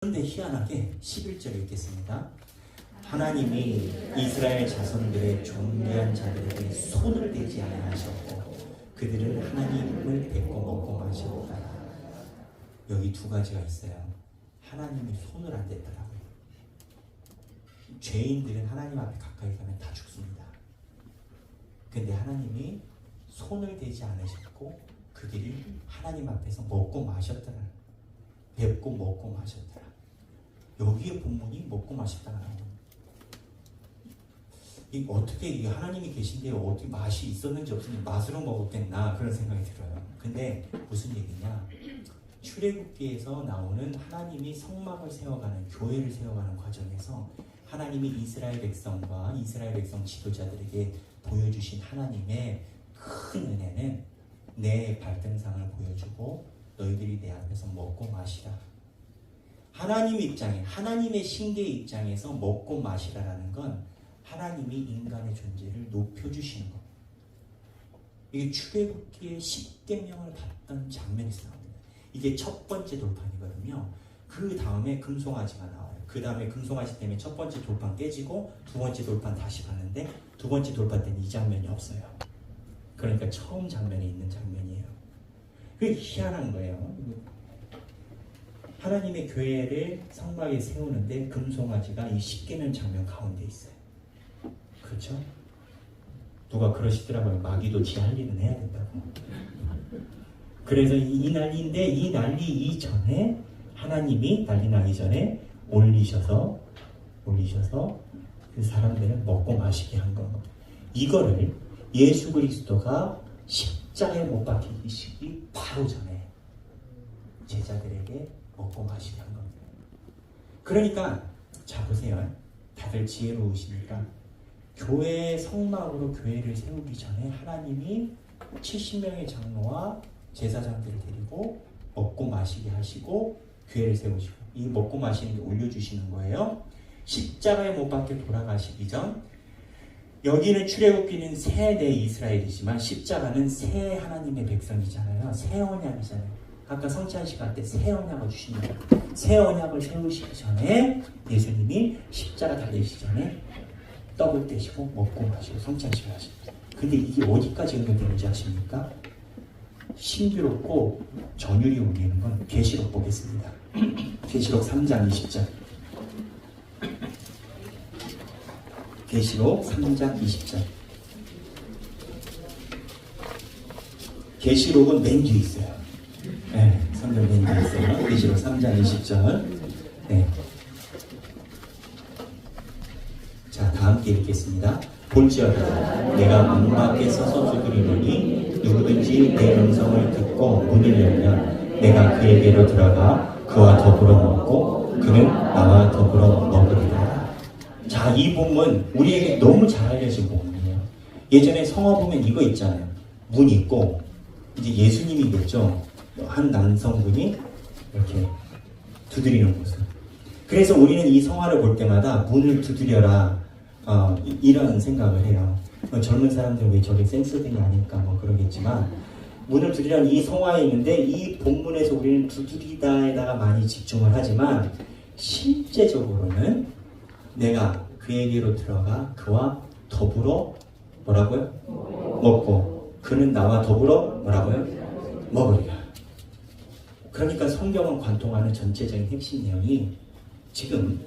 그런데 희한하게 11절에 읽겠습니다. 하나님이 이스라엘 자손들의 존귀한 자들에게 손을 대지 아니하셨고 그들은 하나님을 뵙고 먹고 마셨다. 여기 두 가지가 있어요. 하나님이 손을 안 댔더라고요. 죄인들은 하나님 앞에 가까이 가면 다 죽습니다. 근데 하나님이 손을 대지 않으셨고 그들이 하나님 앞에서 먹고 마셨더라. 뵙고 먹고 마셨더라. 여기에 본문이 먹고 마셨다는 거예요. 어떻게 이 하나님이 계신데 어떻게 맛이 있었는지 없었는지 맛으로 먹었겠나 그런 생각이 들어요. 근데 무슨 얘기냐? 출애굽기에서 나오는 하나님이 성막을 세워가는 교회를 세워가는 과정에서 하나님이 이스라엘 백성과 이스라엘 백성 지도자들에게 보여주신 하나님의 큰 은혜는 내 발등상을 보여주고 너희들이 내 앞에서 먹고 마시라. 하나님 입장에 하나님의 신계 입장에서 먹고 마시라라는 건 하나님이 인간의 존재를 높여주시는 겁니다. 이게 출애굽기의 10계명을 받던 장면에서 나옵니다. 이게 첫 번째 돌판이거든요. 그 다음에 금송아지가 나와요. 그 다음에 금송아지 때문에 첫 번째 돌판 깨지고 두 번째 돌판 다시 가는데 두 번째 돌판 때는 이 장면이 없어요. 그러니까 처음 장면에 있는 장면이에요. 그게 희한한 거예요. 하나님의 교회를 성막에 세우는데 금송아지가 이 10계명 장면 가운데 있어요. 그렇죠? 누가 그러시더라고요. 마귀도 지 할 일은 해야 된다고. 그래서 이 난리인데 이 난리 이전에 하나님이 난리 나기 전에 올리셔서 그 사람들을 먹고 마시게 한 겁니다. 이거를 예수 그리스도가 십자가에 못 박히시기 바로 전에 제자들에게 먹고 마시게 한 겁니다. 그러니까 자 보세요. 다들 지혜로우시니까 교회의 성막으로 교회를 세우기 전에 하나님이 70명의 장로와 제사장들을 데리고 먹고 마시게 하시고 교회를 세우시고 이 먹고 마시는 게 올려주시는 거예요. 십자가에 못 박혀 돌아가시기 전 여기는 출애굽기는 새 내 이스라엘이지만 십자가는 새 하나님의 백성이잖아요. 새 언약이잖아요. 아까 성찬식 할 때 새 언약을 주십니다. 새 언약을 세우시기 전에 예수님이 십자가 달리시기 전에 떡을 떼시고 먹고 마시고 성찬식을 하십니다. 근데 이게 어디까지 연결되는지 아십니까? 신비롭고 전율이 울리는 건 계시록 보겠습니다. 계시록 3장 20절. 계시록 3장 20절. 계시록은 맨 뒤에 있어요. 네, 3장 맨 뒤에 있어요. 계시록 3장 20절. 네. 자, 다 함께 읽겠습니다. 볼지어다 내가 문 밖에 서서 두드리노니 누구든지 내 음성을 듣고 문을 열면 내가 그에게로 들어가 그와 더불어 먹고 그는 나와 더불어 먹으리라. 자, 이 본문 우리에게 너무 잘 알려진 본문이에요. 예전에 성화 보면 이거 있잖아요. 문 있고 이제 예수님이겠죠. 한 남성분이 이렇게 두드리는 모습. 그래서 우리는 이 성화를 볼 때마다 문을 두드려라 이런 생각을 해요. 젊은 사람들은 왜 저게 센스등이 아닐까 뭐 그러겠지만 문을 두드리라는 이 성화에 있는데 이 본문에서 우리는 두드리다에다가 많이 집중을 하지만 실제적으로는 내가 그에게로 들어가 그와 더불어 뭐라고요? 먹고 그는 나와 더불어 뭐라고요? 먹으리라. 그러니까 성경은 관통하는 전체적인 핵심 내용이 지금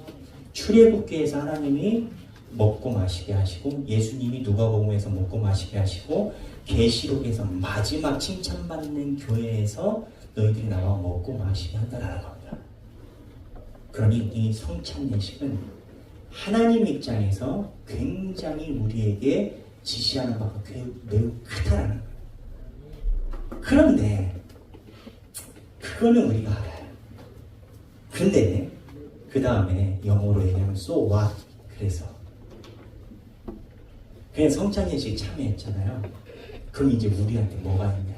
출애굽기에서 하나님이 먹고 마시게 하시고 예수님이 누가복음에서 먹고 마시게 하시고 계시록에서 마지막 칭찬받는 교회에서 너희들이 나와 먹고 마시게 한다라는 겁니다. 그러니 이 성찬 예식은 하나님 입장에서 굉장히 우리에게 지시하는 바가 매우 크다라는 거예요. 그런데 그거는 우리가 알아요. 근데 그 다음에 영어로 얘기하면 so what? 그래서 그냥 성찬 예식에 참여했잖아요. 그럼 이제 우리한테 뭐가 있냐?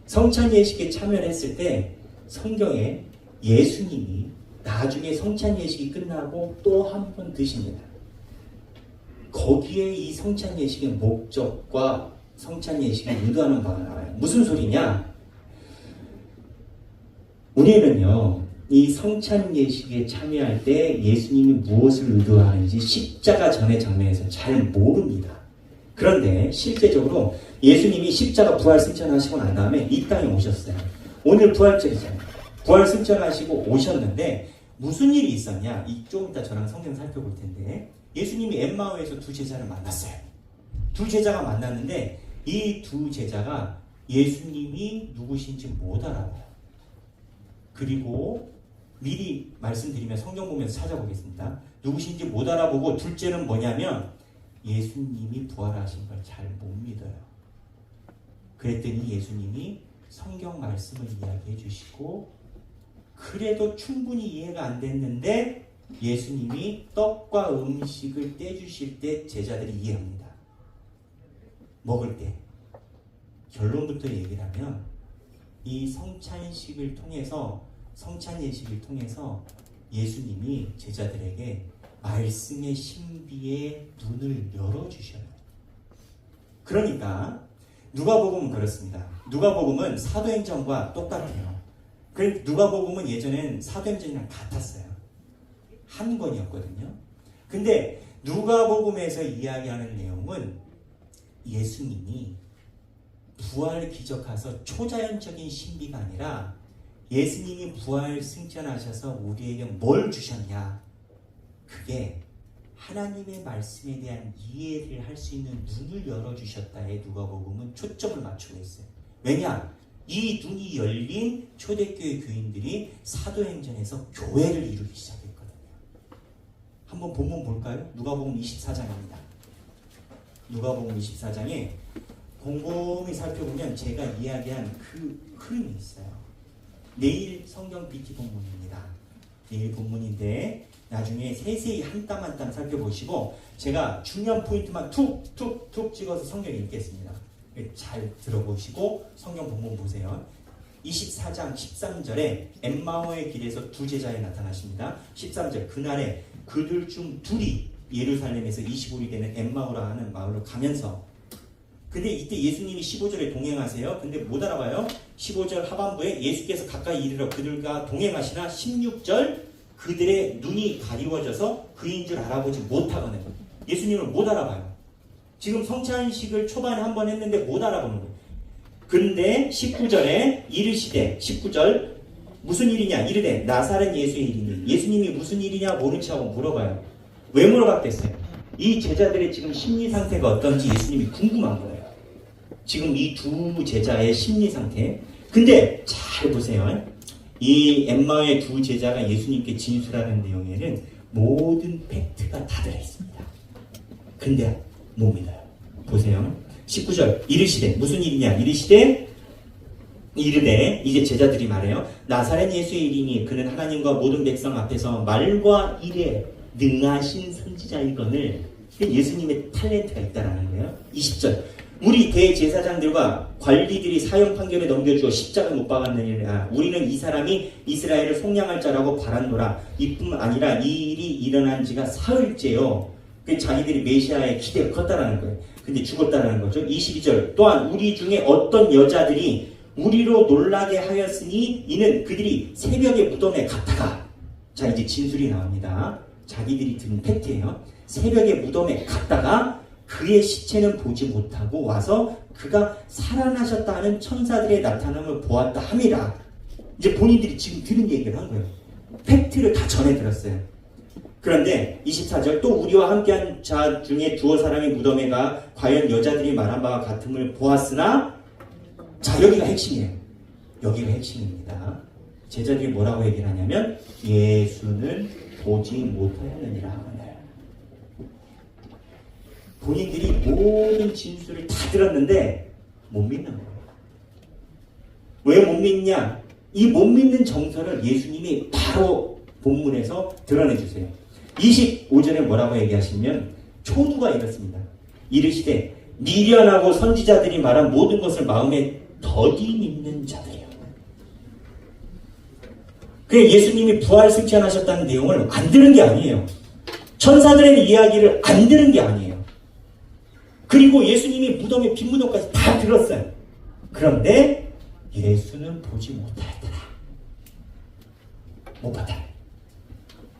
성찬 예식에 참여를 했을 때 성경에 예수님이 나중에 성찬 예식이 끝나고 또 한 번 드십니다. 거기에 이 성찬 예식의 목적과 성찬 예식을 유도하는 바가 나와요. 무슨 소리냐? 우리는요 이 성찬 예식에 참여할 때 예수님이 무엇을 의도하는지 십자가 전의 장면에서 잘 모릅니다. 그런데 실제적으로 예수님이 십자가 부활 승천하시고 난 다음에 이 땅에 오셨어요. 오늘 부활절이잖아요. 부활 승천하시고 오셨는데 무슨 일이 있었냐? 좀 이따 저랑 성경 살펴볼 텐데 예수님이 엠마오에서 두 제자를 만났어요. 두 제자가 만났는데 이 두 제자가 예수님이 누구신지 못 알아봐요. 그리고 미리 말씀드리면 성경 보면서 찾아보겠습니다. 누구신지 못 알아보고 둘째는 뭐냐면 예수님이 부활하신 걸 잘 못 믿어요. 그랬더니 예수님이 성경 말씀을 이야기해 주시고 그래도 충분히 이해가 안 됐는데 예수님이 떡과 음식을 떼주실 때 제자들이 이해합니다. 먹을 때. 결론부터 얘기를 하면 이 성찬식을 통해서 성찬 예식을 통해서 예수님이 제자들에게 말씀의 신비의 눈을 열어주셔요. 그러니까 누가복음은 그렇습니다. 누가복음은 사도행전과 똑같아요. 누가복음은 예전엔 사도행전이랑 같았어요. 한 권이었거든요. 근데 누가복음에서 이야기하는 내용은 예수님이 부활 기적하셔서 초자연적인 신비가 아니라 예수님이 부활 승천하셔서 우리에게 뭘 주셨냐? 그게 하나님의 말씀에 대한 이해를 할 수 있는 눈을 열어주셨다에 누가복음은 초점을 맞추고 있어요. 왜냐? 이 눈이 열린 초대교회 교인들이 사도행전에서 교회를 이루기 시작했거든요. 한번 본문 볼까요? 누가복음 24장입니다. 누가복음 24장에 곰곰이 살펴보면 제가 이야기한 그 흐름이 있어요. 내일 성경 BT 본문입니다. 내일 본문인데 나중에 세세히 한 땀 한 땀 살펴보시고 제가 중요한 포인트만 툭툭툭 찍어서 성경 읽겠습니다. 잘 들어보시고 성경 본문 보세요. 24장 13절에 엠마오의 길에서 두 제자에 나타나십니다. 13절 그날에 그들 중 둘이 예루살렘에서 25리 되는 엠마오라 하는 마을로 가면서 근데 이때 예수님이 15절에 동행하세요. 근데 못 알아봐요. 15절 하반부에 예수께서 가까이 이르러 그들과 동행하시나 16절 그들의 눈이 가리워져서 그인 줄 알아보지 못하거든요. 예수님을 못 알아봐요. 지금 성찬식을 초반에 한 번 했는데 못 알아보는 거예요. 근데 19절에 이르시되 19절 무슨 일이냐 이르되 나사렛 예수의 일이니 예수님이 무슨 일이냐 모른 척하고 물어봐요. 왜 물어봤겠어요? 이 제자들의 지금 심리 상태가 어떤지 예수님이 궁금한 거예요. 지금 이 두 제자의 심리 상태. 근데 잘 보세요. 이 엠마오의 두 제자가 예수님께 진술하는 내용에는 모든 팩트가 다 들어있습니다. 근데 못 믿어요. 보세요. 19절 이르시되 무슨 일이냐 이르시되 이르되 이제 제자들이 말해요. 나사렛 예수의 일이니 그는 하나님과 모든 백성 앞에서 말과 일에 능하신 선지자이거늘 예수님의 탤런트가 있다라는 거예요. 20절 우리 대제사장들과 관리들이 사형 판결에 넘겨주어 십자가에 못 박았느니라. 우리는 이 사람이 이스라엘을 속량할 자라고 바랐노라. 이뿐만 아니라 이 일이 일어난 지가 사흘째요. 자기들이 메시아의 기대가 컸다라는 거예요. 근데 죽었다라는 거죠. 22절 또한 우리 중에 어떤 여자들이 우리로 놀라게 하였으니 이는 그들이 새벽에 무덤에 갔다가 자 이제 진술이 나옵니다. 자기들이 들은 팩트예요. 새벽에 무덤에 갔다가 그의 시체는 보지 못하고 와서 그가 살아나셨다는 천사들의 나타남을 보았다 함이라. 이제 본인들이 지금 들은 얘기를 한 거예요. 팩트를 다 전해 들었어요. 그런데 24절 또 우리와 함께한 자 중에 두어 사람이 무덤에 가 과연 여자들이 말한 바와 같음을 보았으나 자 여기가 핵심이에요. 여기가 핵심입니다. 제자들이 뭐라고 얘기를 하냐면 예수는 보지 못하였느니라 하거든요. 본인들이 모든 진술을 다 들었는데 못 믿는 거예요. 왜 못 믿냐? 이 못 믿는 정서를 예수님이 바로 본문에서 드러내 주세요. 25절에 뭐라고 얘기하시면 초두가 이렇습니다. 이르시되 미련하고 선지자들이 말한 모든 것을 마음에 더디 믿는 자들이요. 그 예수님이 부활 승천하셨다는 내용을 안 들은 게 아니에요. 천사들의 이야기를 안 들은 게 아니에요. 그리고 예수님이 무덤에 빈무덤까지 다 들었어요. 그런데 예수는 보지 못하였더라. 못 받아요.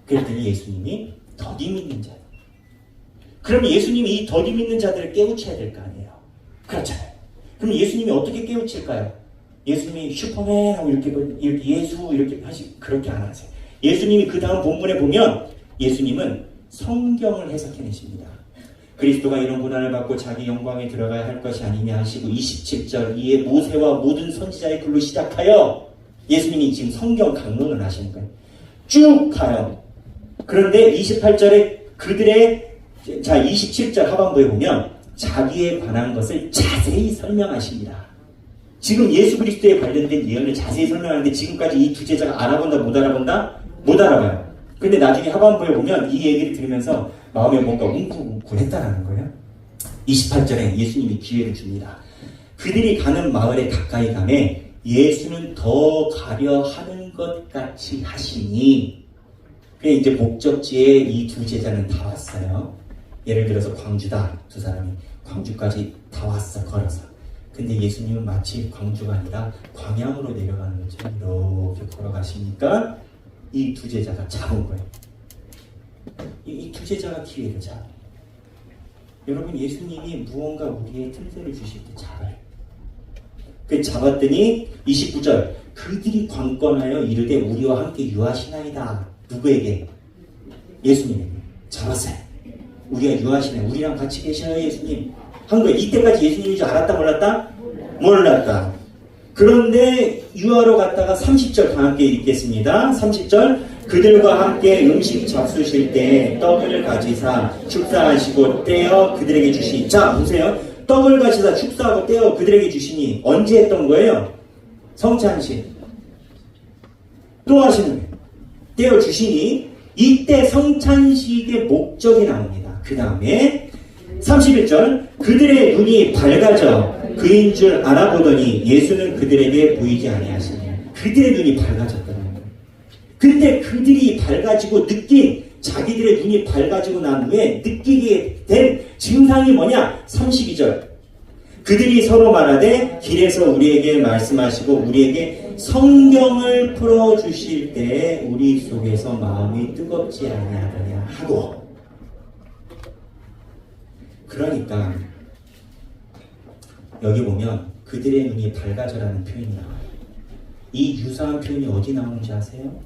그랬더니 예수님이 더디 믿는 자들. 그럼 예수님이 이 더디 믿는 자들을 깨우쳐야 될 거 아니에요. 그렇잖아요. 그럼 예수님이 어떻게 깨우칠까요? 예수님이 슈퍼맨 하고 이렇게 예수 이렇게 그렇게 안 하세요. 예수님이 그 다음 본문에 보면 예수님은 성경을 해석해내십니다. 그리스도가 이런 고난을 받고 자기 영광에 들어가야 할 것이 아니냐 하시고 27절 이에 모세와 모든 선지자의 글로 시작하여 예수님이 지금 성경 강론을 하시는 거예요. 쭉 가요. 그런데 28절에 그들의 27절 하반부에 보면 자기에 관한 것을 자세히 설명하십니다. 지금 예수 그리스도에 관련된 예언을 자세히 설명하는데 지금까지 이 두 제자가 알아본다 못 알아본다? 못 알아봐요. 근데 나중에 하반부에 보면 이 얘기를 들으면서 마음에 뭔가 웅크웅크했다라는 거예요. 28절에 예수님이 기회를 줍니다. 그들이 가는 마을에 가까이 가매 예수는 더 가려 하는 것 같이 하시니 그래 이제 목적지에 이 두 제자는 다 왔어요. 예를 들어서 광주다. 두 사람이 광주까지 다 왔어 걸어서. 근데 예수님은 마치 광주가 아니라 광양으로 내려가는 것처럼 이렇게 걸어가시니까 이 두 제자가 잡은 거예요. 이 두 제자가 기회를 잡아요. 여러분 예수님이 무언가 우리의 틈새를 주실 때 잡아요. 그 잡았더니 29절 그들이 관건하여 이르되 우리와 함께 유하시나이다. 누구에게? 예수님에게 잡았어요. 우리가 유하시네. 우리랑 같이 계셔요 예수님. 한 거예요. 이때까지 예수님인 줄 알았다 몰랐다? 몰랐다. 그런데 유하러 갔다가 30절 다 함께 읽겠습니다. 30절 그들과 함께 음식 잡수실 때 떡을 가지사 축사하시고 떼어 그들에게 주시니 자 보세요. 떡을 가지사 축사하고 떼어 그들에게 주시니 언제 했던 거예요? 성찬식 또 하시는 거예요. 떼어 주시니 이때 성찬식의 목적이 나옵니다. 그 다음에 31절 그들의 눈이 밝아져 그인 줄 알아보더니 예수는 그들에게 보이지 아니하시니 그들의 눈이 밝아졌다는 거예요. 근데 그들이 밝아지고 느낀 자기들의 눈이 밝아지고 난 후에 느끼게 된 증상이 뭐냐? 32절 그들이 서로 말하되 길에서 우리에게 말씀하시고 우리에게 성경을 풀어주실 때 우리 속에서 마음이 뜨겁지 아니하더냐 하고 그러니까 여기 보면 그들의 눈이 밝아져라는 표현이 나와요. 이 유사한 표현이 어디 나오는지 아세요?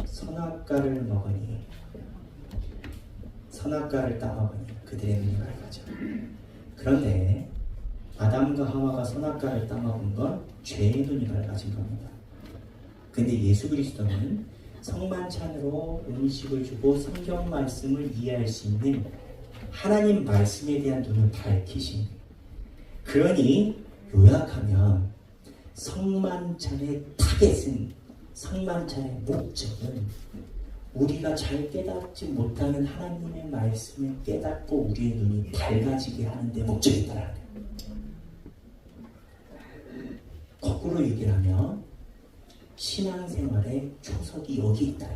선악과를 먹으니 선악과를 따먹으니 그들의 눈이 밝아져. 그런데 아담과 하와가 선악과를 따먹은 건 죄의 눈이 밝아진 겁니다. 근데 예수 그리스도는 성만찬으로 음식을 주고 성경 말씀을 이해할 수 있는 하나님 말씀에 대한 눈을 밝히신 그러니 요약하면 성만찬의 타겟은 성만찬의 목적은 우리가 잘 깨닫지 못하는 하나님의 말씀을 깨닫고 우리의 눈이 밝아지게 하는 데 목적이 있다는 거예요. 거꾸로 얘기를 하면 신앙생활의 초석이 여기 있다.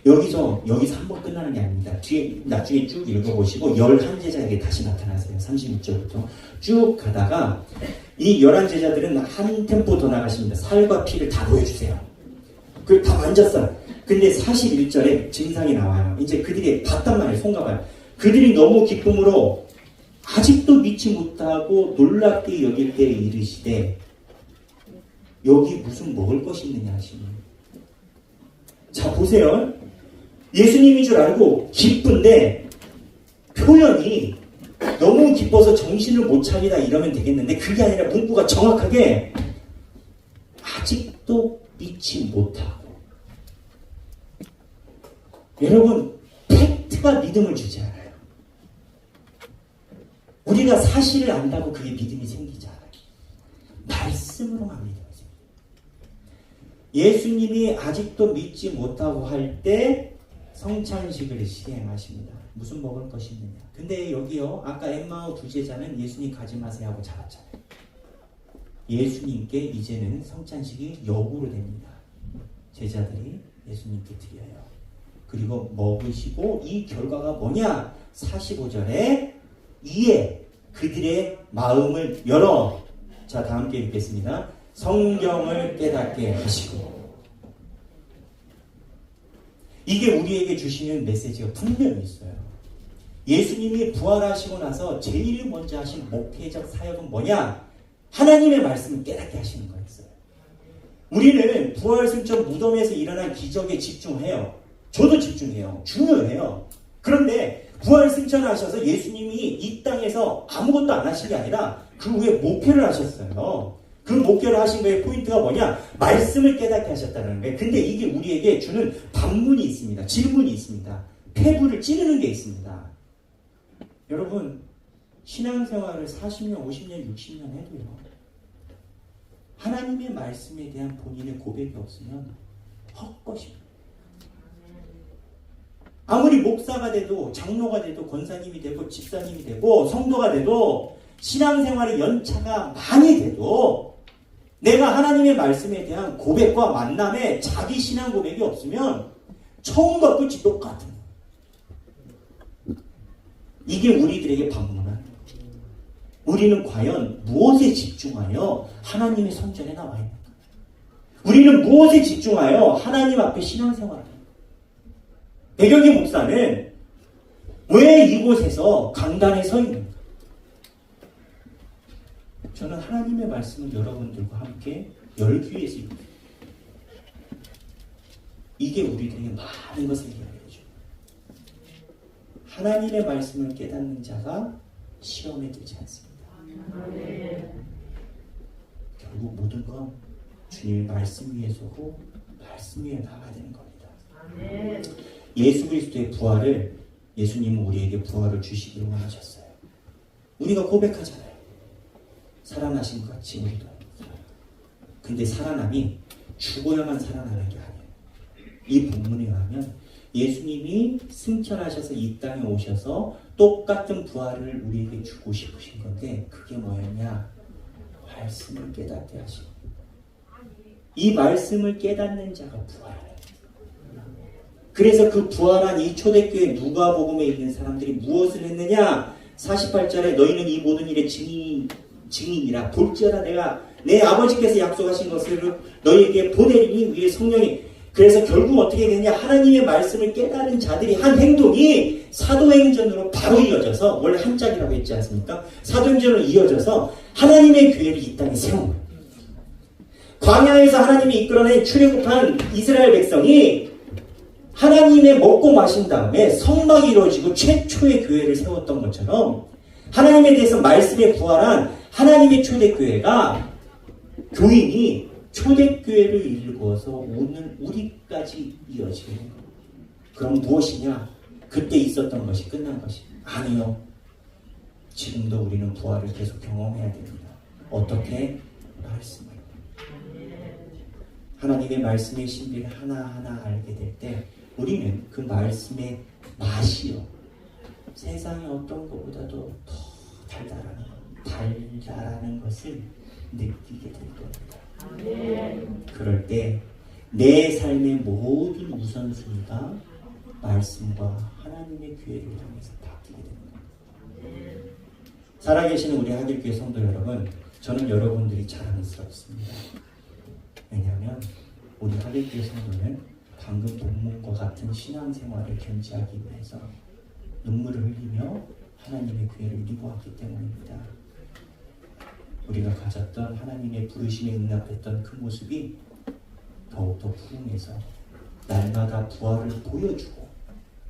여기서 한번 끝나는 게 아닙니다. 뒤에 나중에 쭉 읽어보시고 11제자에게 다시 나타나세요. 36절부터 쭉 가다가 이 11제자들은 한 템포 더 나가십니다. 살과 피를 다 보여주세요. 그걸 다 만졌어요. 근데 41절에 증상이 나와요. 이제 그들이 봤단 말이에요. 손가봐요. 그들이 너무 기쁨으로 아직도 믿지 못하고 놀랍게 여길 때 이르시되 여기 무슨 먹을 것이 있느냐 하시니 자 보세요. 예수님인 줄 알고 기쁜데 표현이 너무 기뻐서 정신을 못 차리다 이러면 되겠는데 그게 아니라 문구가 정확하게 아직도 믿지 못하고 여러분 팩트가 믿음을 주지 않아요. 우리가 사실을 안다고 그게 믿음이 생기지 않아요. 말씀으로만 믿음이 생겨요. 예수님이 아직도 믿지 못하고 할 때 성찬식을 시행하십니다. 무슨 먹을 것이 있느냐. 근데 여기요 아까 엠마오 두 제자는 예수님 가지 마세요 하고 잡았잖아요. 예수님께 이제는 성찬식이 역으로 됩니다. 제자들이 예수님께 드려요. 그리고 먹으시고 이 결과가 뭐냐? 45절에 이에 그들의 마음을 열어 자 다 함께 읽겠습니다. 성경을 깨닫게 하시고 이게 우리에게 주시는 메시지가 분명히 있어요. 예수님이 부활하시고 나서 제일 먼저 하신 목회적 사역은 뭐냐? 하나님의 말씀을 깨닫게 하시는 거였어요. 우리는 부활승천 무덤에서 일어난 기적에 집중해요. 저도 집중해요. 중요해요. 그런데 부활승천하셔서 예수님이 이 땅에서 아무것도 안 하신 게 아니라 그 후에 목회를 하셨어요. 그 목회를 하신 거의 포인트가 뭐냐? 말씀을 깨닫게 하셨다는 거예요. 근데 이게 우리에게 주는 반문이 있습니다. 질문이 있습니다. 폐부를 찌르는 게 있습니다. 여러분, 신앙생활을 40년, 50년, 60년 해도요, 하나님의 말씀에 대한 본인의 고백이 없으면 헛것입니다. 아무리 목사가 돼도, 장로가 돼도, 권사님이 되고, 집사님이 되고, 성도가 돼도, 신앙생활의 연차가 많이 돼도 내가 하나님의 말씀에 대한 고백과 만남에 자기 신앙 고백이 없으면 처음과 끝이 똑같은 거예요. 이게 우리들에게 반문하는 거예요. 우리는 과연 무엇에 집중하여 하나님의 성전에 나와 있는가? 우리는 무엇에 집중하여 하나님 앞에 신앙생활을 합니까? 백영기 목사는 왜 이곳에서 강단에 서 있는가? 저는 하나님의 말씀을 여러분들과 함께 열기 위해서 입니다. 이게 우리들에게 많은 것을 이야기해줘요. 하나님의 말씀을 깨닫는 자가 시험에 들지 않습니다. 결국 모든 건 주님의 말씀 위에 서고 말씀 위에 나가야 되는 겁니다. 예수 그리스도의 부활을, 예수님은 우리에게 부활을 주시기를 원하셨어요. 우리가 고백하잖아요. 살아나신 것 같이 우리도. 근데 살아남이 죽어야만 살아나는 게 아니에요. 이 본문에 의하면 예수님이 승천하셔서 이 땅에 오셔서 똑같은 부활을 우리에게 주고 싶으신 건데, 그게 뭐였냐? 말씀을 깨닫게 하시고, 이 말씀을 깨닫는 자가 부활해요. 그래서 그 부활한 이 초대교회 누가복음에 있는 사람들이 무엇을 했느냐? 48절에 너희는 이 모든 일의 증인이라 볼지어다 내가 내 아버지께서 약속하신 것을 너희에게 보내리니 위에 성령이. 그래서 결국 어떻게 되냐? 하나님의 말씀을 깨달은 자들이 한 행동이 사도행전으로 바로 이어져서, 원래 한 짝이라고 했지 않습니까? 사도행전으로 이어져서 하나님의 교회를 이 땅에 세운 거예요. 광야에서 하나님이 이끌어낸 출애굽한 이스라엘 백성이 하나님의 먹고 마신 다음에 성막이 이루어지고 최초의 교회를 세웠던 것처럼, 하나님에 대해서 말씀에 부활한 하나님의 초대교회가, 교인이 초대교회를 일구어서 오늘 우리까지 이어지게 된 겁니다. 그럼 무엇이냐? 그때 있었던 것이 끝난 것이 아니요. 지금도 우리는 부활을 계속 경험해야 됩니다. 어떻게? 말씀을. 하나님의 말씀의 신비를 하나하나 알게 될 때 우리는 그 말씀의 맛이요, 세상의 어떤 것보다도 더 달달하는 것을 느끼게 될 겁니다. 그럴 때 내 삶의 모든 우선순위가 말씀과 하나님의 교회를 향해서 바뀌게 됩니다. 살아계시는 우리 하길교회 성도 여러분, 저는 여러분들이 자랑스럽습니다. 왜냐하면 우리 하길교회 성도는 방금 본문과 같은 신앙생활을 견지하기 위해서 눈물을 흘리며 하나님의 교회를 이루어왔기 때문입니다. 우리가 가졌던 하나님의 부르심에 응답했던 그 모습이 더욱더 푸응해서 날마다 부활을 보여주고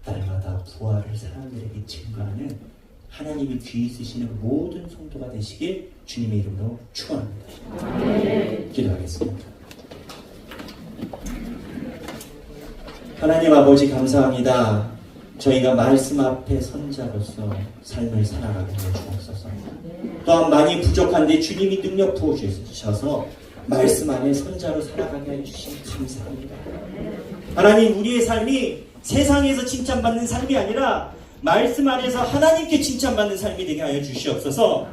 날마다 부활을 사람들에게 증거하는 하나님이 귀히 쓰시는 모든 성도가 되시길 주님의 이름으로 축원합니다. 기도하겠습니다. 하나님 아버지 감사합니다. 저희가 말씀 앞에 선자로서 삶을 살아가게 하여 주옵소서. 또한 많이 부족한데 주님이 능력 부어주셔서 말씀 안에 선자로 살아가게 해주신 감사합니다. 하나님, 우리의 삶이 세상에서 칭찬받는 삶이 아니라 말씀 안에서 하나님께 칭찬받는 삶이 되게 하여 주시옵소서.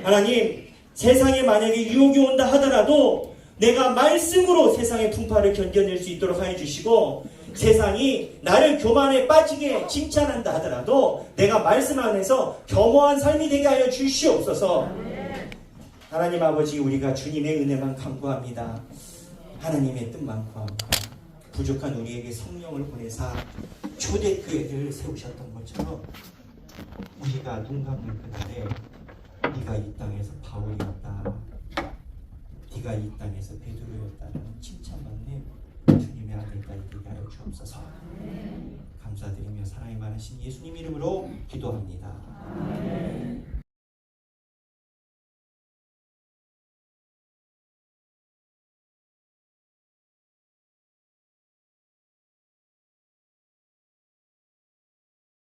하나님, 세상에 만약에 유혹이 온다 하더라도 내가 말씀으로 세상의 풍파를 견뎌낼 수 있도록 하여 주시고, 세상이 나를 교만에 빠지게 칭찬한다 하더라도 내가 말씀 안에서 겸허한 삶이 되게 하여 주시옵소서. 하나님 아버지, 우리가 주님의 은혜만 간구합니다. 하나님의 뜻만 구합니다. 부족한 우리에게 성령을 보내사 초대교회를 세우셨던 것처럼 우리가 눈 감는 그날에 네가 이 땅에서 바울이었다, 네가 이 땅에서 베드로였다라는 칭찬받는 주님의 아들과 되게 하여 주옵소서. 감사드리며 사랑이 많으신 예수님 이름으로 기도합니다.